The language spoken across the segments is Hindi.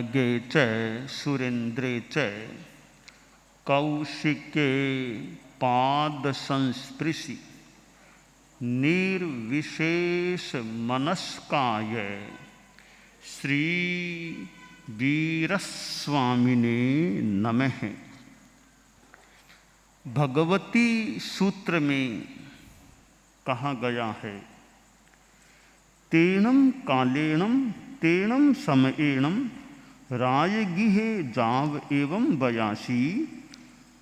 नगे च सुरेन्द्रे च कौशिके पाद संस्पृशि निर्विशेष मनस्काय श्री वीरस्वामिने नमः। भगवती सूत्र में कहा गया है, तेनम कालेनम तेनम समयेनम रायगिहे जाव एवं बयासी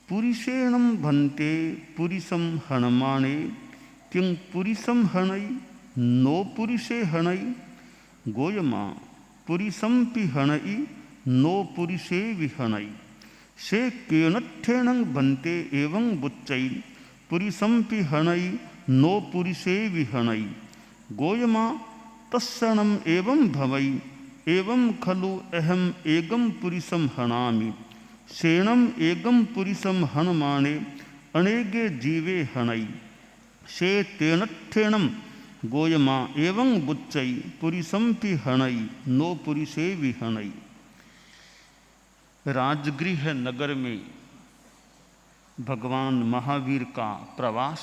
पुरुषेणम भन्ते पुरुषम हनमाणे किं पुरुषम हनई नो पुरुषे हनई गोयमा पुरुषमपि हनई नो पुरुषे विहनई से केनठेन भन्ते एवं बुच्चै पुरुषमपि हनई नो पुरुषे विहनई गोयमा तत्सणम एवं भवई एवं खलु अहम एकम पुरुषम हनामि सेणम एकम पुरुषम हनमाणे अनेके जीवे हनई से तेनठेनम गोयमा एवं बुच्चै पुरुषमपि हनई नो पुरुषे विहनई। राजगृह नगर में भगवान महावीर का प्रवास।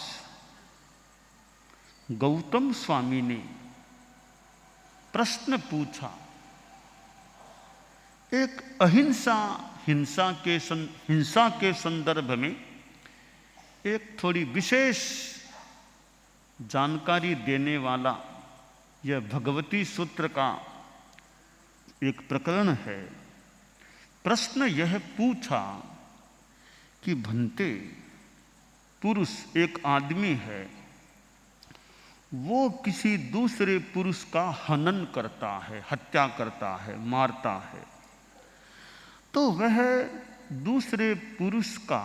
गौतम स्वामी ने प्रश्न पूछा, एक हिंसा के संदर्भ में एक थोड़ी विशेष जानकारी देने वाला यह भगवती सूत्र का एक प्रकरण है। प्रश्न यह पूछा कि भन्ते पुरुष एक आदमी है, वो किसी दूसरे पुरुष का हनन करता है, हत्या करता है, मारता है, तो वह दूसरे पुरुष का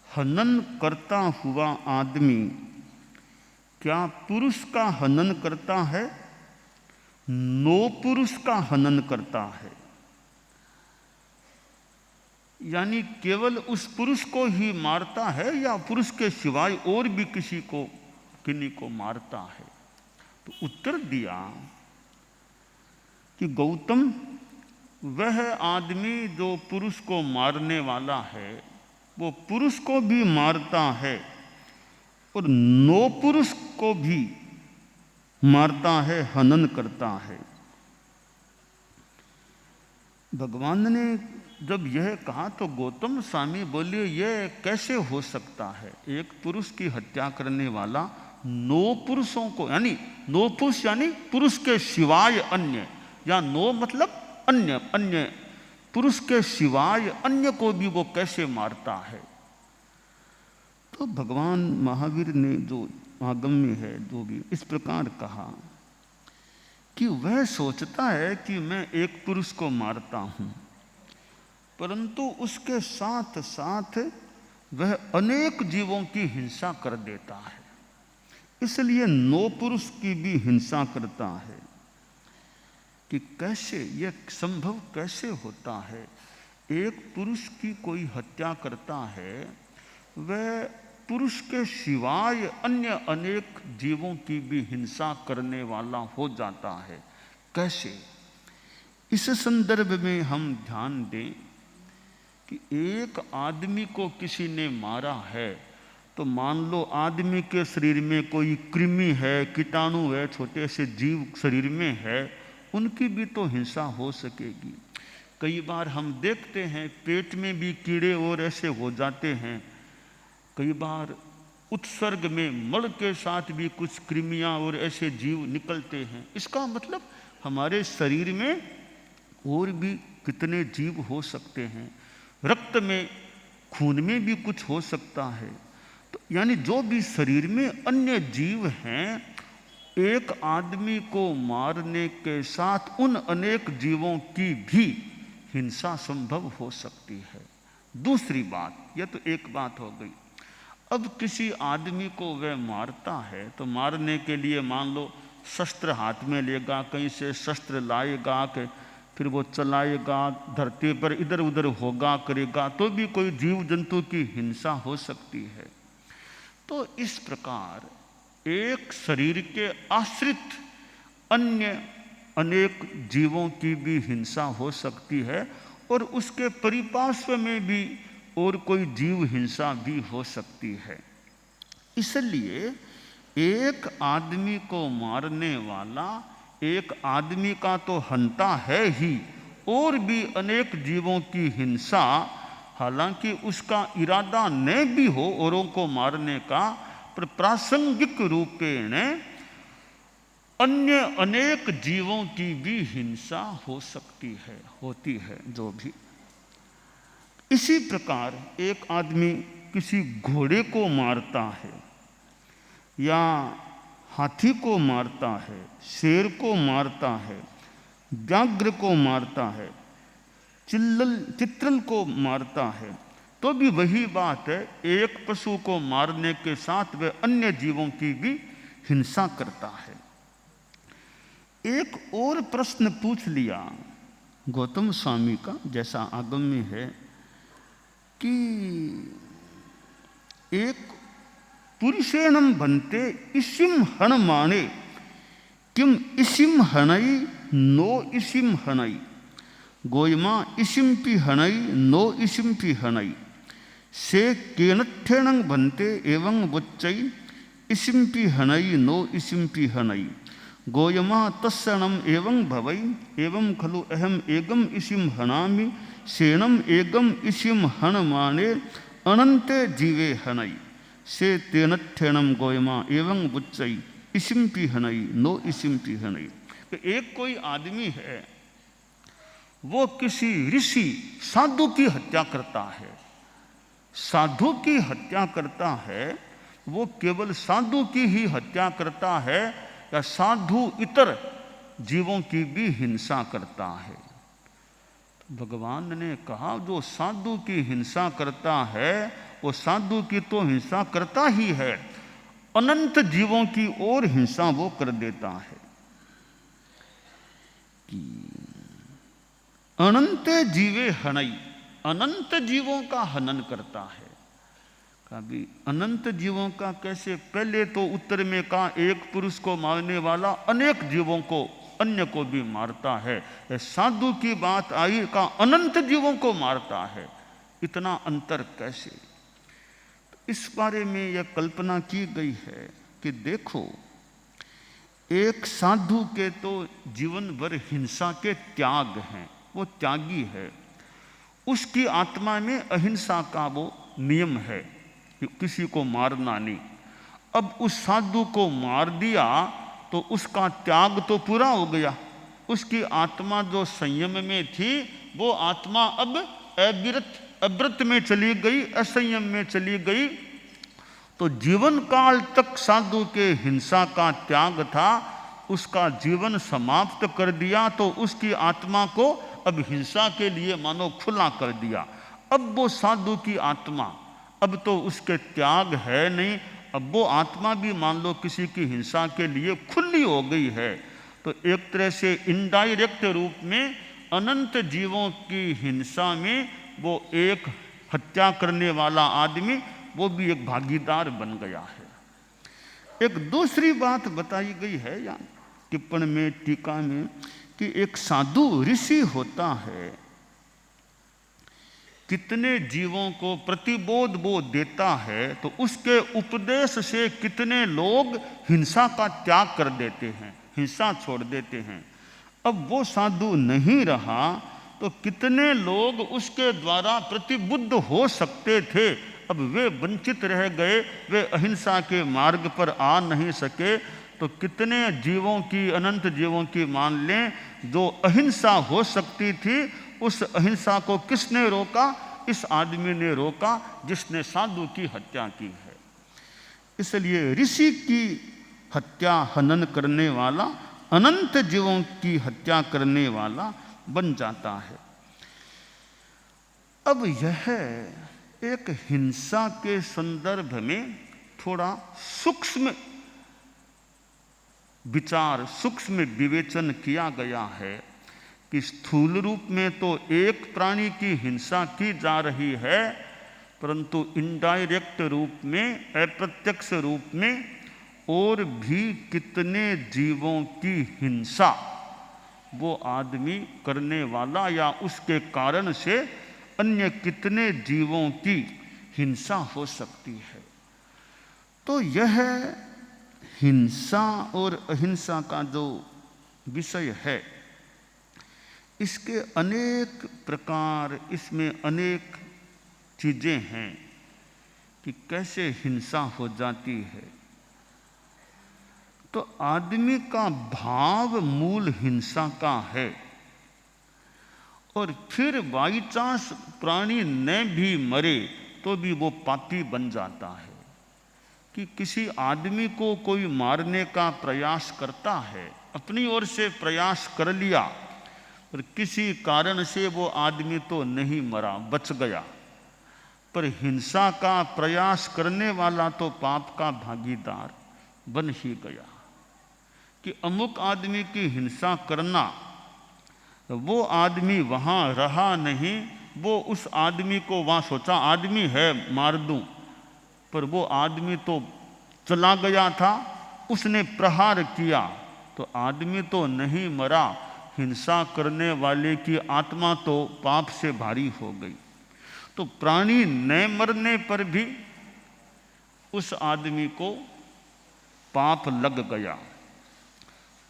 हनन करता हुआ आदमी क्या पुरुष का हनन करता है, नो पुरुष का हनन करता है? यानी केवल उस पुरुष को ही मारता है या पुरुष के सिवाय और भी किन्हीं को मारता है? तो उत्तर दिया कि गौतम, वह आदमी जो पुरुष को मारने वाला है वो पुरुष को भी मारता है और नो पुरुष को भी मारता है, हनन करता है। भगवान ने जब यह कहा तो गौतम स्वामी बोले, यह कैसे हो सकता है? एक पुरुष की हत्या करने वाला नो पुरुषों को, यानी नो पुरुष यानी पुरुष के सिवाय अन्य, या नो मतलब अन्य पुरुष के सिवाय अन्य को भी वो कैसे मारता है? तो भगवान महावीर ने जो आगम्य है जो भी इस प्रकार कहा कि वह सोचता है कि मैं एक पुरुष को मारता हूं, परंतु उसके साथ साथ वह अनेक जीवों की हिंसा कर देता है, इसलिए नो पुरुष की भी हिंसा करता है। कि कैसे यह संभव कैसे होता है? एक पुरुष की कोई हत्या करता है, वह पुरुष के सिवाय अन्य अनेक जीवों की भी हिंसा करने वाला हो जाता है, कैसे? इस संदर्भ में हम ध्यान दें कि एक आदमी को किसी ने मारा है, तो मान लो आदमी के शरीर में कोई कृमि है, कीटाणु है, छोटे से जीव शरीर में है, उनकी भी तो हिंसा हो सकेगी। कई बार हम देखते हैं पेट में भी कीड़े और ऐसे हो जाते हैं, कई बार उत्सर्ग में मल के साथ भी कुछ कृमियां और ऐसे जीव निकलते हैं। इसका मतलब हमारे शरीर में और भी कितने जीव हो सकते हैं। रक्त में, खून में भी कुछ हो सकता है। तो यानी जो भी शरीर में अन्य जीव हैं, एक आदमी को मारने के साथ उन अनेक जीवों की भी हिंसा संभव हो सकती है। दूसरी बात, यह तो एक बात हो गई। अब किसी आदमी को वह मारता है तो मारने के लिए मान लो शस्त्र हाथ में लेगा, कहीं से शस्त्र लाएगा के फिर वो चलाएगा, धरती पर इधर उधर होगा करेगा, तो भी कोई जीव जंतु की हिंसा हो सकती है। तो इस प्रकार एक शरीर के आश्रित अन्य अनेक जीवों की भी हिंसा हो सकती है और उसके परिपार्श्व में भी और कोई जीव हिंसा भी हो सकती है। इसलिए एक आदमी को मारने वाला एक आदमी का तो हंता है ही, और भी अनेक जीवों की हिंसा, हालांकि उसका इरादा न भी हो औरों को मारने का, पर प्रासंगिक रूपेण अन्य अनेक जीवों की भी हिंसा हो सकती है, होती है जो भी। इसी प्रकार एक आदमी किसी घोड़े को मारता है या हाथी को मारता है, शेर को मारता है, व्याघ्र को मारता है, चित्रल को मारता है, तो भी वही बात है, एक पशु को मारने के साथ वह अन्य जीवों की भी हिंसा करता है। एक और प्रश्न पूछ लिया गौतम स्वामी का, जैसा आगम में है कि एक पुरुषेणम बनते इसिम हण माणे किम इसिम हणई नो इसिम हणई गोयमा इसिमपि हणई नो इसिमपि हणई से केनठेणं बनते एवं वच्चई इसिमपि हणई नो इसिमपि हणई गोयमा तस्सणम एवं भवई एवं खलु अहम एगम इसिम हणामि सेणम एगम इसिम हण माने अनंते जीवे हणई से तेनठेणम गोयमा एवं बुच्चई इसिमपि हणई नो इसिमपि हणई। एक कोई आदमी है, वो किसी ऋषि साधु की हत्या करता है, साधु की हत्या करता है, वो केवल साधु की ही हत्या करता है या साधु इतर जीवों की भी हिंसा करता है। तो भगवान ने कहा जो साधु की हिंसा करता है वो साधु की तो हिंसा करता ही है, अनंत जीवों की और हिंसा वो कर देता है कि अनंत जीवे हनई, अनंत जीवों का हनन करता है। कभी अनंत जीवों का कैसे? पहले तो उत्तर में कहा एक पुरुष को मारने वाला अनेक जीवों को अन्य को भी मारता है। साधु की बात आई का अनंत जीवों को मारता है, इतना अंतर कैसे? इस बारे में यह कल्पना की गई है कि देखो, एक साधु के तो जीवन भर हिंसा के त्याग हैं, वो त्यागी है, उसकी आत्मा में अहिंसा का वो नियम है कि किसी को मारना नहीं। अब उस साधु को मार दिया तो उसका त्याग तो पूरा हो गया, उसकी आत्मा जो संयम में थी वो आत्मा अब अव्रत में चली गई, असंयम में चली गई। तो जीवन काल तक साधु के हिंसा का त्याग था, उसका जीवन समाप्त कर दिया तो उसकी आत्मा को अब हिंसा के लिए मानो खुला कर दिया। अब वो साधु की आत्मा अब तो उसके त्याग है नहीं, अब वो आत्मा भी मान लो किसी की हिंसा के लिए खुली हो गई है। तो एक तरह से इनडायरेक्ट रूप में अनंत जीवों की हिंसा में वो एक हत्या करने वाला आदमी वो भी एक भागीदार बन गया है। एक दूसरी बात बताई गई है या टिप्पण में, टीका में, कि एक साधु ऋषि होता है, कितने जीवों को प्रतिबोध वो देता है, तो उसके उपदेश से कितने लोग हिंसा का त्याग कर देते हैं, हिंसा छोड़ देते हैं। अब वो साधु नहीं रहा तो कितने लोग उसके द्वारा प्रतिबुद्ध हो सकते थे, अब वे वंचित रह गए, वे अहिंसा के मार्ग पर आ नहीं सके। तो कितने जीवों की, अनंत जीवों की मान लें, जो अहिंसा हो सकती थी उस अहिंसा को किसने रोका? इस आदमी ने रोका जिसने साधु की हत्या की है। इसलिए ऋषि की हत्या, हनन करने वाला अनंत जीवों की हत्या करने वाला बन जाता है। अब यह एक हिंसा के संदर्भ में थोड़ा सूक्ष्म विचार, सूक्ष्म विवेचन किया गया है कि स्थूल रूप में तो एक प्राणी की हिंसा की जा रही है, परंतु इनडायरेक्ट रूप में, अप्रत्यक्ष रूप में और भी कितने जीवों की हिंसा वो आदमी करने वाला या उसके कारण से अन्य कितने जीवों की हिंसा हो सकती है। तो यह हिंसा और अहिंसा का जो विषय है, इसके अनेक प्रकार, इसमें अनेक चीज़ें हैं कि कैसे हिंसा हो जाती है। तो आदमी का भाव मूल हिंसा का है, और फिर बाई चांस प्राणी न भी मरे तो भी वो पापी बन जाता है। कि किसी आदमी को कोई मारने का प्रयास करता है, अपनी ओर से प्रयास कर लिया, और किसी कारण से वो आदमी तो नहीं मरा, बच गया, पर हिंसा का प्रयास करने वाला तो पाप का भागीदार बन ही गया। कि अमुक आदमी की हिंसा करना, वो आदमी वहाँ रहा नहीं, वो उस आदमी को वहाँ सोचा आदमी है मार दूं, पर वो आदमी तो चला गया था, उसने प्रहार किया, तो आदमी तो नहीं मरा, हिंसा करने वाले की आत्मा तो पाप से भारी हो गई। तो प्राणी न मरने पर भी उस आदमी को पाप लग गया।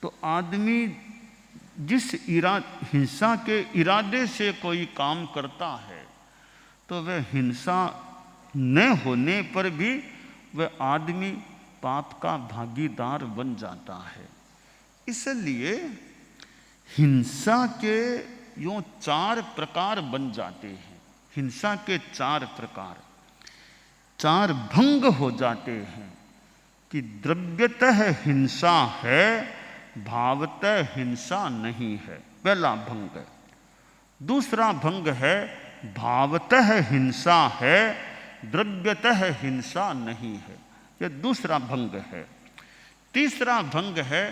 तो आदमी जिस हिंसा के इरादे से कोई काम करता है, तो वह हिंसा न होने पर भी वह आदमी पाप का भागीदार बन जाता है। इसलिए हिंसा के यूँ 4 प्रकार बन जाते हैं। हिंसा के 4 प्रकार, 4 भंग हो जाते हैं। कि द्रव्यतः हिंसा है, भावतः हिंसा नहीं है, पहला भंग है। दूसरा भंग है भावतः हिंसा है, द्रव्यतः हिंसा नहीं है, यह दूसरा भंग है। तीसरा भंग है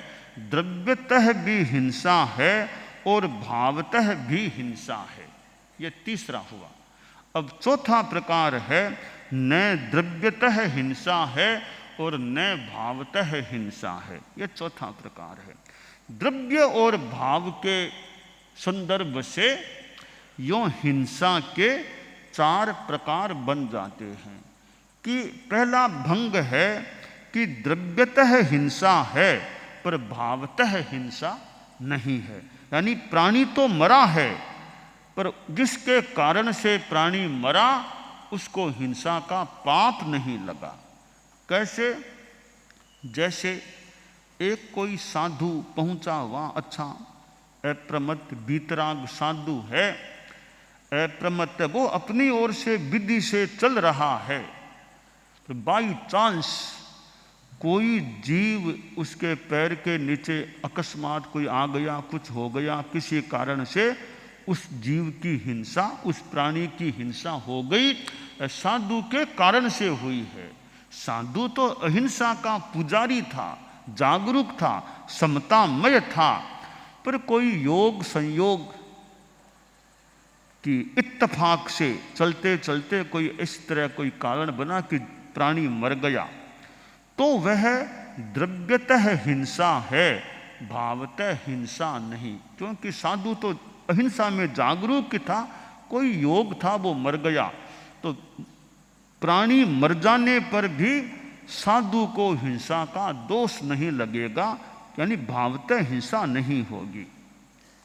द्रव्यतः भी हिंसा है और भावतः भी हिंसा है, यह तीसरा हुआ। अब चौथा प्रकार है न द्रव्यतः हिंसा है और न भावतः हिंसा है, यह चौथा प्रकार है। द्रव्य और भाव के संदर्भ से यों हिंसा के 4 प्रकार बन जाते हैं। कि पहला भंग है कि द्रव्यतः हिंसा है पर भावतः हिंसा नहीं है, यानी प्राणी तो मरा है, पर जिसके कारण से प्राणी मरा उसको हिंसा का पाप नहीं लगा। कैसे? जैसे एक कोई साधु पहुंचा हुआ, अच्छा अप्रमत्त बीतराग साधु है, अप्रमत्त, वो अपनी ओर से विधि से चल रहा है, तो बाई चांस कोई जीव उसके पैर के नीचे अकस्मात कोई आ गया, कुछ हो गया, किसी कारण से उस जीव की हिंसा, उस प्राणी की हिंसा हो गई, साधु के कारण से हुई है। साधु तो अहिंसा का पुजारी था, जागरूक था, समतामय था, पर कोई योग संयोग कि इत्तफाक से चलते चलते कोई इस तरह कोई कारण बना कि प्राणी मर गया, तो वह द्रव्यतः हिंसा है, भावतः हिंसा नहीं। क्योंकि साधु तो अहिंसा में जागरूक था, कोई योग था, वो मर गया, तो प्राणी मर जाने पर भी साधु को हिंसा का दोष नहीं लगेगा, यानी भावतः हिंसा नहीं होगी।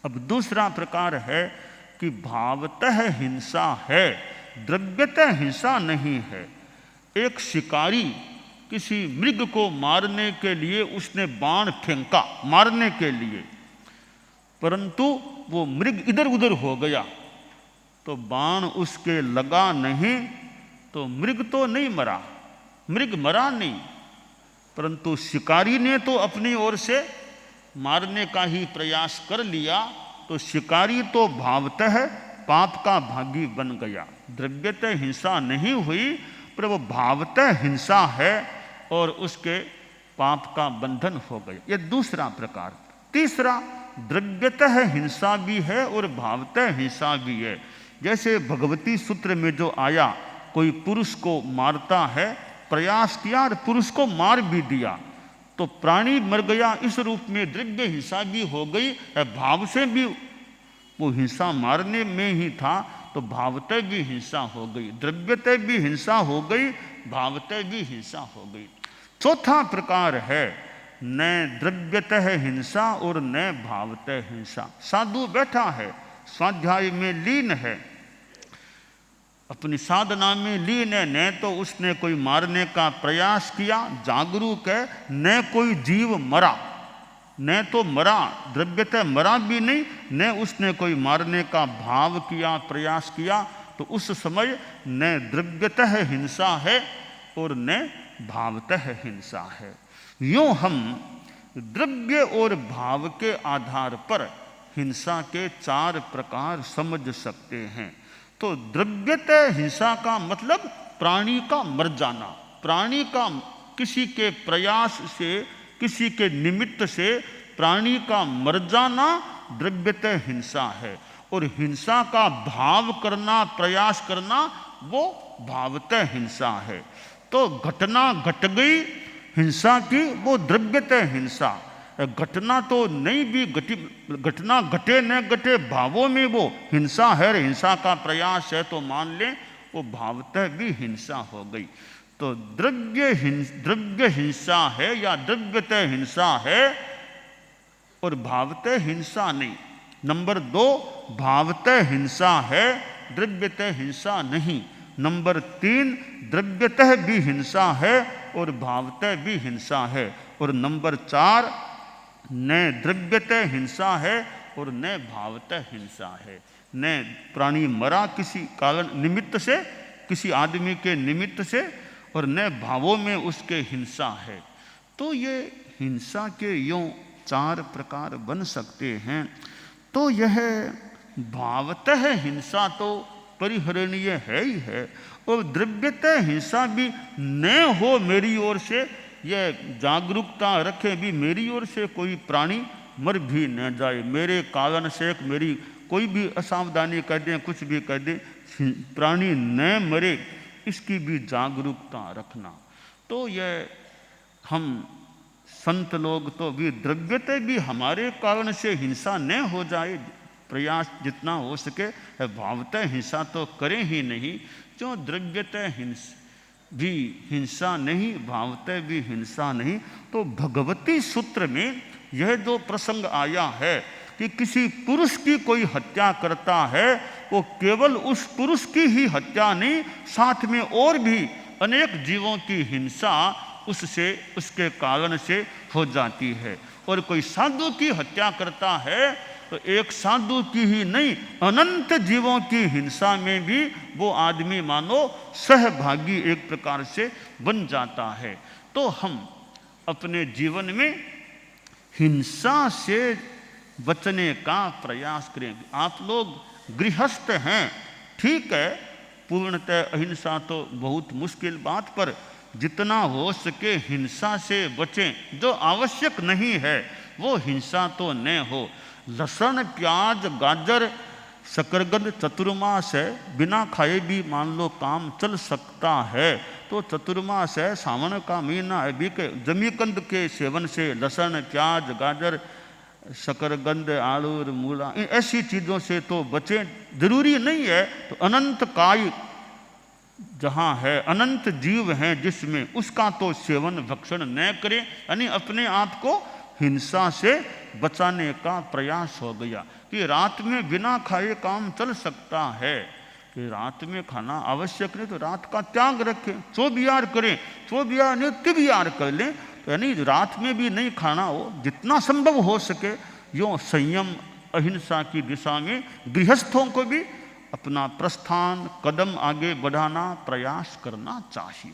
अब दूसरा प्रकार है कि भावतः हिंसा है, द्रव्यतः हिंसा नहीं है। एक शिकारी किसी मृग को मारने के लिए उसने बाण फेंका मारने के लिए, परंतु वो मृग इधर उधर हो गया, तो बाण उसके लगा नहीं, तो मृग तो नहीं मरा, मृग मरा नहीं, परंतु शिकारी ने तो अपनी ओर से मारने का ही प्रयास कर लिया, तो शिकारी तो भावतः पाप का भागी बन गया। द्रव्यतः हिंसा नहीं हुई, पर वो भावतः हिंसा है और उसके पाप का बंधन हो गया। यह दूसरा प्रकार। तीसरा, द्रव्यतः हिंसा भी है और भावतः हिंसा भी है। जैसे भगवती सूत्र में जो आया, कोई पुरुष को मारता है, प्रयास किया और पुरुष को मार भी दिया, तो प्राणी मर गया इस रूप में द्रव्य हिंसा भी हो गई, भाव से भी वो हिंसा मारने में ही था, तो भावतः भी हिंसा हो गई, द्रव्यतः भी हिंसा हो गई, भावतः भी हिंसा हो गई। चौथा प्रकार है न द्रव्यतः हिंसा और न भावतः हिंसा। साधु बैठा है, स्वाध्याय में लीन है, अपनी साधना में लीन है, न तो उसने कोई मारने का प्रयास किया, जागरूक है, न कोई जीव मरा, न तो मरा, द्रव्यतः मरा भी नहीं, न उसने कोई मारने का भाव किया, प्रयास किया, तो उस समय न द्रव्यतः हिंसा है और न भावतः हिंसा है। यूं हम द्रव्य और भाव के आधार पर हिंसा के 4 प्रकार समझ सकते हैं। तो द्रव्यतः हिंसा का मतलब प्राणी का मर जाना, प्राणी का किसी के प्रयास से, किसी के निमित्त से प्राणी का मर जाना द्रव्यतः हिंसा है, और हिंसा का भाव करना, प्रयास करना, वो भावतः हिंसा है। तो घटना घट गई हिंसा की, वो द्रव्यतः हिंसा। घटना तो नहीं भी घटी, घटना घटे न घटे, भावों में वो हिंसा है, हिंसा का प्रयास है, तो मान लें वो भावतः भी हिंसा हो गई। तो द्रव्य हिंसा है या द्रव्यतः हिंसा है और भावतः हिंसा नहीं। नंबर 2, भावतः हिंसा है, द्रव्यतः हिंसा नहीं। नंबर 3, द्रव्यतः भी हिंसा है और भावतः भी हिंसा है। और नंबर 4, न द्रव्यतः हिंसा है और न भावतः हिंसा है। न प्राणी मरा किसी कारण निमित्त से, किसी आदमी के निमित्त से, और न भावों में उसके हिंसा है। तो ये हिंसा के यूं 4 प्रकार बन सकते हैं। तो यह भावतः हिंसा तो परिहरणीय है ही है, और द्रव्यतः हिंसा भी न हो मेरी ओर से, यह जागरूकता रखे भी मेरी ओर से कोई प्राणी मर भी न जाए, मेरे कारण से मेरी कोई भी असावधानी कर दे, कुछ भी कर दे, प्राणी न मरे, इसकी भी जागरूकता रखना। तो यह हम संत लोग तो भी द्रव्यतः भी हमारे कारण से हिंसा न हो जाए, प्रयास जितना हो सके भावतः हिंसा तो करें ही नहीं। जो द्रव्यतः भी हिंसा नहीं, भावतः भी हिंसा नहीं। तो भगवती सूत्र में यह जो प्रसंग आया है कि किसी पुरुष की कोई हत्या करता है, वो केवल उस पुरुष की ही हत्या नहीं, साथ में और भी अनेक जीवों की हिंसा उससे, उसके कारण से हो जाती है। और कोई साधु की हत्या करता है तो एक साधु की ही नहीं, अनंत जीवों की हिंसा में भी वो आदमी मानो सहभागी एक प्रकार से बन जाता है। तो हम अपने जीवन में हिंसा से बचने का प्रयास करें। आप लोग गृहस्थ हैं, ठीक है, पूर्णतः अहिंसा तो बहुत मुश्किल बात, पर जितना हो सके हिंसा से बचें। जो आवश्यक नहीं है वो हिंसा तो न हो। लहसुन, प्याज, गाजर, शकरकंद चतुर्मास है, बिना खाए भी मान लो काम चल सकता है। तो चतुर्मास है, सावन का महीना है, भी के जमीकंद के सेवन से लहसुन, प्याज, गाजर, शकरकंद, आलू, मूला, ऐसी चीज़ों से तो बचें। जरूरी नहीं है तो अनंत काय जहाँ है, अनंत जीव हैं जिसमें, उसका तो सेवन भक्षण न करें, यानी अपने आप को हिंसा से बचाने का प्रयास हो गया। कि रात में बिना खाए काम चल सकता है, कि रात में खाना आवश्यक नहीं तो रात का त्याग रखें, 24 करें, 24 नहीं 23 कर लें, तो यानी रात में भी नहीं खाना हो, जितना संभव हो सके यूँ संयम अहिंसा की दिशा में गृहस्थों को भी अपना प्रस्थान, कदम आगे बढ़ाना, प्रयास करना चाहिए।